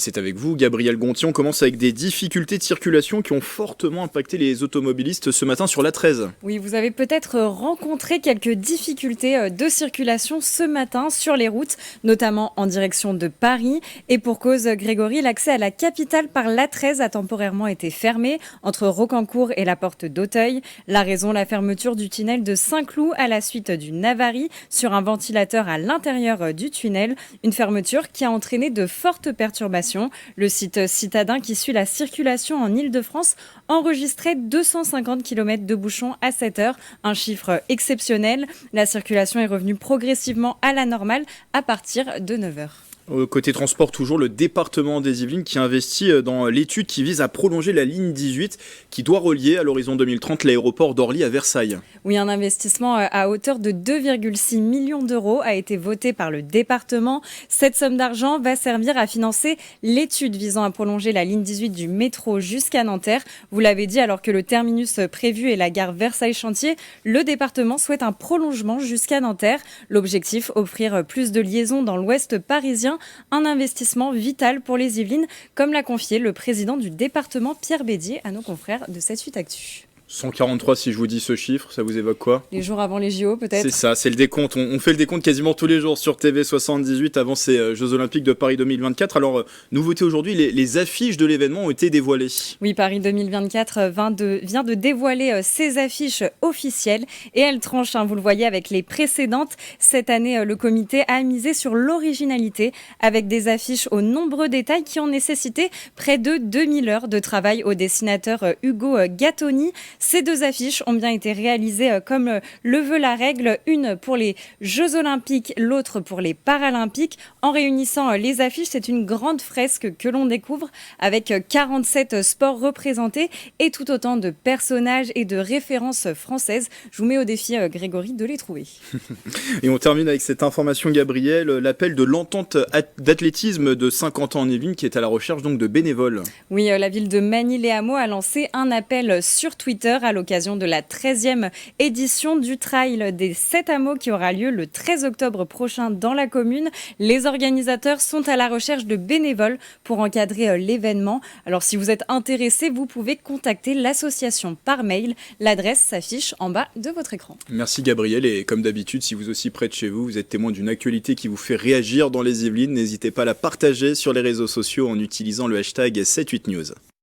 c'est avec vous, Gabriel Gontier. On commence avec des difficultés de circulation qui ont fortement impacté les automobilistes ce matin sur l'A13. Oui, vous avez peut-être rencontré quelques difficultés de circulation ce matin sur les routes, notamment en direction de Paris. Et pour cause, Grégory, l'accès à la capitale par l'A13 a temporairement été fermé entre Rocancourt et la porte d'Auteuil. La raison, la fermeture du tunnel de Saint-Cloud à la suite d'une avarie sur un ventilateur à l'intérieur du tunnel. Une fermeture qui a entraîné de fortes perturbations. Le site citadin qui suit la circulation en Île-de-France enregistrait 250 km de bouchons à 7 heures, un chiffre exceptionnel. La circulation est revenue progressivement à la normale à partir de 9 heures. Côté transport, toujours le département des Yvelines qui investit dans l'étude qui vise à prolonger la ligne 18 qui doit relier à l'horizon 2030 l'aéroport d'Orly à Versailles. Oui, un investissement à hauteur de 2,6 millions d'euros a été voté par le département. Cette somme d'argent va servir à financer l'étude visant à prolonger la ligne 18 du métro jusqu'à Nanterre. Vous l'avez dit, alors que le terminus prévu est la gare Versailles-Chantier, le département souhaite un prolongement jusqu'à Nanterre. L'objectif, offrir plus de liaisons dans l'ouest parisien. Un investissement vital pour les Yvelines, comme l'a confié le président du département Pierre Bédier à nos confrères de 7-8 Actu. 143, si je vous dis ce chiffre, ça vous évoque quoi? Les jours avant les JO, peut-être? C'est ça, c'est le décompte. On fait le décompte quasiment tous les jours sur TV78 avant ces Jeux Olympiques de Paris 2024. Alors, nouveauté aujourd'hui, les affiches de l'événement ont été dévoilées. Oui, Paris 2024 vient de dévoiler ses affiches officielles et elles tranchent, vous le voyez, avec les précédentes. Cette année, le comité a misé sur l'originalité avec des affiches aux nombreux détails qui ont nécessité près de 2000 heures de travail au dessinateur Hugo Gattoni. Ces deux affiches ont bien été réalisées comme le veut la règle, une pour les Jeux Olympiques, l'autre pour les Paralympiques. En réunissant les affiches, c'est une grande fresque que l'on découvre avec 47 sports représentés et tout autant de personnages et de références françaises. Je vous mets au défi, Grégory, de les trouver. Et on termine avec cette information, Gabriel, l'appel de l'entente d'athlétisme de 50 ans en Yvelines qui est à la recherche donc de bénévoles. Oui, la ville de Magny-les-Hameaux a lancé un appel sur Twitter à l'occasion de la 13e édition du Trail des 7 hameaux qui aura lieu le 13 octobre prochain dans la commune. Les organisateurs sont à la recherche de bénévoles pour encadrer l'événement. Alors si vous êtes intéressé, vous pouvez contacter l'association par mail. L'adresse s'affiche en bas de votre écran. Merci Gabriel, et comme d'habitude, si vous aussi près de chez vous, vous êtes témoin d'une actualité qui vous fait réagir dans les Yvelines, n'hésitez pas à la partager sur les réseaux sociaux en utilisant le hashtag 78news.